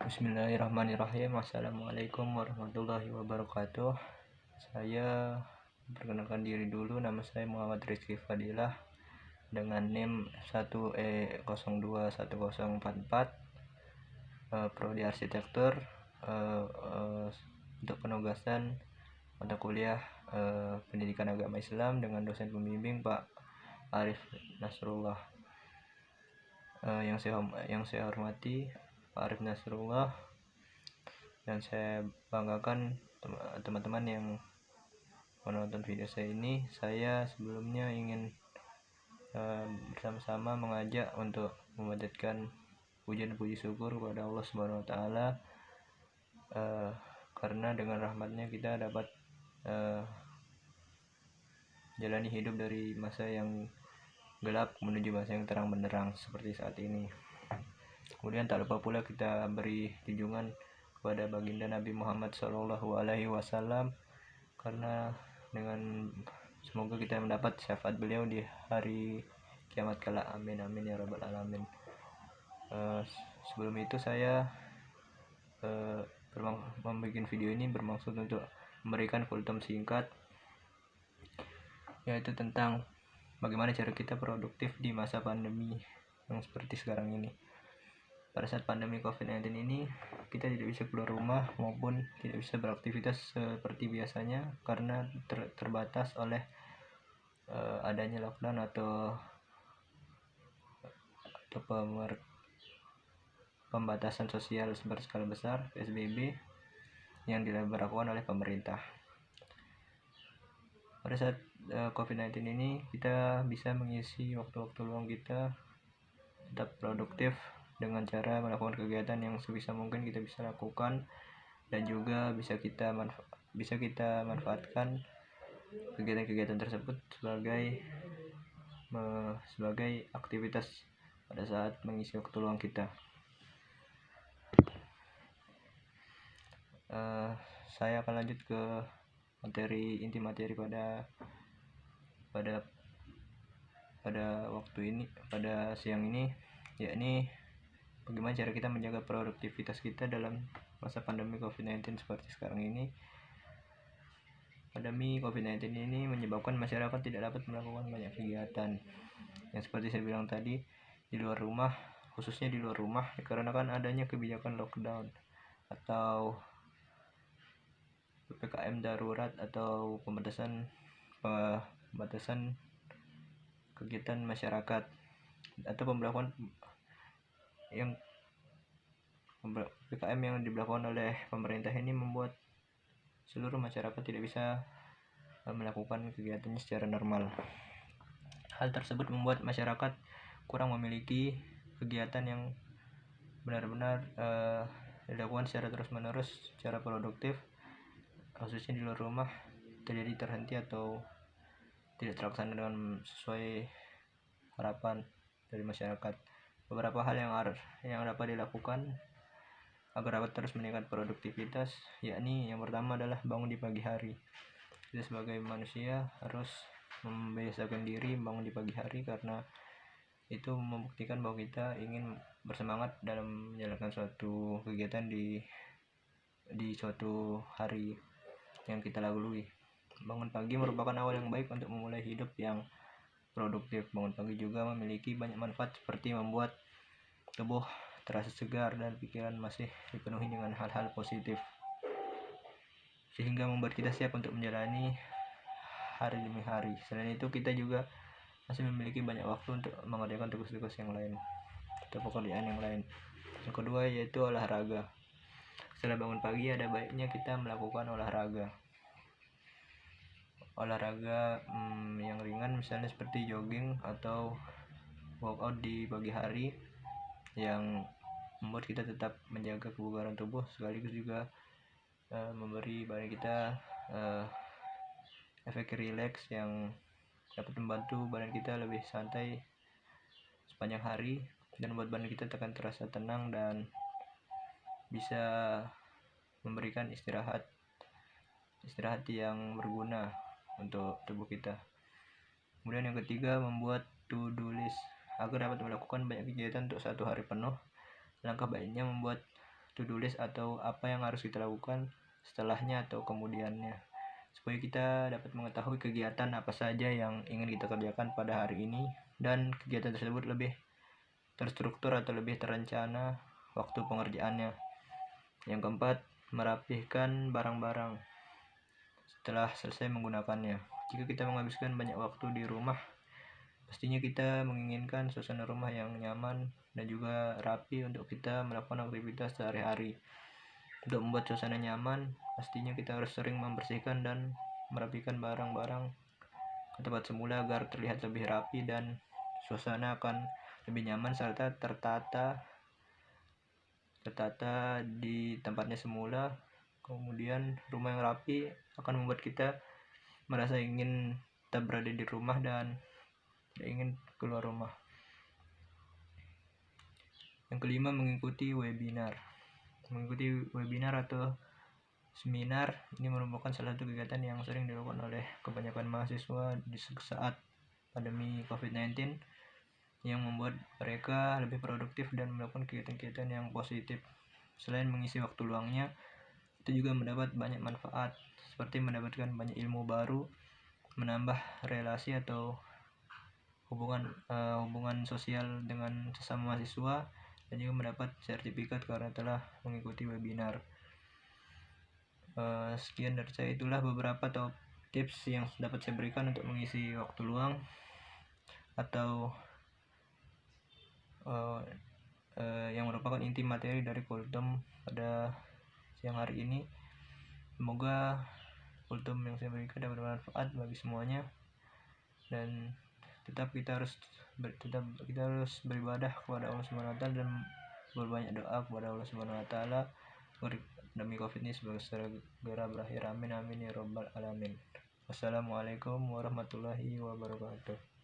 Bismillahirrahmanirrahim. Assalamualaikum warahmatullahi wabarakatuh. Saya perkenalkan diri dulu, nama saya Muhammad Rizky Fadilah dengan NIM 1E021044, Prodi Arsitektur, untuk penugasan mata kuliah Pendidikan Agama Islam dengan dosen pembimbing Pak Arif Nasrullah. Yang saya hormati Pak Arif Nasrullah, dan saya banggakan teman-teman yang menonton video saya ini. Saya sebelumnya ingin bersama-sama mengajak untuk memanjatkan puji dan puji syukur kepada Allah Subhanahu wa Ta'ala, karena dengan rahmatnya kita dapat jalani hidup dari masa yang gelap menuju masa yang terang benderang seperti saat ini. Kemudian tak lupa pula kita beri junjungan kepada baginda Nabi Muhammad SAW, karena dengan semoga kita mendapat syafaat beliau di hari kiamat kelak. Amin amin ya rabbal alamin. Sebelum itu saya membuat video ini bermaksud untuk memberikan kultum singkat, yaitu tentang bagaimana cara kita produktif di masa pandemi yang seperti sekarang ini. Pada saat pandemi COVID-19 ini, kita tidak bisa keluar rumah maupun tidak bisa beraktivitas seperti biasanya karena terbatas oleh adanya lockdown atau pembatasan sosial berskala besar (PSBB) yang diberlakukan oleh pemerintah. Pada saat COVID-19 ini, kita bisa mengisi waktu-waktu luang kita tetap produktif dengan cara melakukan kegiatan yang sebisa mungkin kita bisa lakukan, dan juga bisa kita manfaatkan kegiatan-kegiatan tersebut sebagai aktivitas pada saat mengisi waktu luang kita. Saya akan lanjut ke inti materi pada waktu ini, pada siang ini, yakni bagaimana cara kita menjaga produktivitas kita dalam masa pandemi COVID-19 seperti sekarang ini. Pandemi COVID-19 ini menyebabkan masyarakat tidak dapat melakukan banyak kegiatan yang seperti saya bilang tadi, khususnya di luar rumah, dikarenakan adanya kebijakan lockdown atau PPKM darurat atau pembatasan kegiatan masyarakat, atau pemberlakuan yang PPKM yang diberlakukan oleh pemerintah ini membuat seluruh masyarakat tidak bisa melakukan kegiatannya secara normal. Hal tersebut membuat masyarakat kurang memiliki kegiatan yang benar-benar dilakukan secara terus-menerus, secara produktif, khususnya di luar rumah terhenti atau tidak terlaksana dengan sesuai harapan dari masyarakat. Beberapa hal yang dapat dilakukan agar dapat terus meningkat produktivitas, yakni yang pertama adalah bangun di pagi hari. Kita sebagai manusia harus membiasakan diri bangun di pagi hari, karena itu membuktikan bahwa kita ingin bersemangat dalam menjalankan suatu kegiatan di suatu hari yang kita lalui. Bangun pagi merupakan awal yang baik untuk memulai hidup yang produktif. Bangun pagi juga memiliki banyak manfaat, seperti membuat tubuh terasa segar dan pikiran masih dipenuhi dengan hal-hal positif, sehingga membuat kita siap untuk menjalani hari demi hari. Selain itu, kita juga masih memiliki banyak waktu untuk mengerjakan tugas-tugas yang lain atau pekerjaan yang lain. Yang kedua yaitu olahraga. Setelah bangun pagi, ada baiknya kita melakukan olahraga yang ringan, misalnya seperti jogging atau workout di pagi hari, yang membuat kita tetap menjaga kebugaran tubuh, sekaligus juga memberi badan kita efek rileks yang dapat membantu badan kita lebih santai sepanjang hari, dan membuat badan kita akan terasa tenang dan bisa memberikan istirahat yang berguna untuk tubuh kita. Kemudian yang ketiga, membuat to-do list. Agar dapat melakukan banyak kegiatan untuk satu hari penuh, langkah baiknya membuat to-do list atau apa yang harus kita lakukan setelahnya atau kemudiannya, supaya kita dapat mengetahui kegiatan apa saja yang ingin kita kerjakan pada hari ini, dan kegiatan tersebut lebih terstruktur atau lebih terencana waktu pengerjaannya. Yang keempat, merapihkan barang-barang setelah selesai menggunakannya. Jika kita menghabiskan banyak waktu di rumah, pastinya kita menginginkan suasana rumah yang nyaman dan juga rapi untuk kita melakukan aktivitas sehari-hari. Untuk membuat suasana nyaman, pastinya kita harus sering membersihkan dan merapikan barang-barang ke tempat semula agar terlihat lebih rapi dan suasana akan lebih nyaman serta tertata di tempatnya semula. Kemudian rumah yang rapi akan membuat kita merasa ingin tetap berada di rumah dan tidak ingin keluar rumah. Yang kelima, mengikuti webinar. Mengikuti webinar atau seminar ini merupakan salah satu kegiatan yang sering dilakukan oleh kebanyakan mahasiswa di saat pandemi COVID-19, yang membuat mereka lebih produktif dan melakukan kegiatan-kegiatan yang positif. Selain mengisi waktu luangnya, itu juga mendapat banyak manfaat, seperti mendapatkan banyak ilmu baru, menambah relasi atau hubungan sosial dengan sesama mahasiswa, dan juga mendapat sertifikat karena telah mengikuti webinar. Sekian dari saya, itulah beberapa tips yang dapat saya berikan untuk mengisi waktu luang atau yang merupakan inti materi dari Kultum pada siang hari ini. Semoga Kultum yang saya berikan dapat bermanfaat bagi semuanya, dan kita harus beribadah kepada Allah Subhanahu wa taala dan berbanyak doa kepada Allah Subhanahu wa taala agar pandemi Covid ini segera berakhir. Amin amin ya rabbal alamin. Wassalamualaikum warahmatullahi wabarakatuh.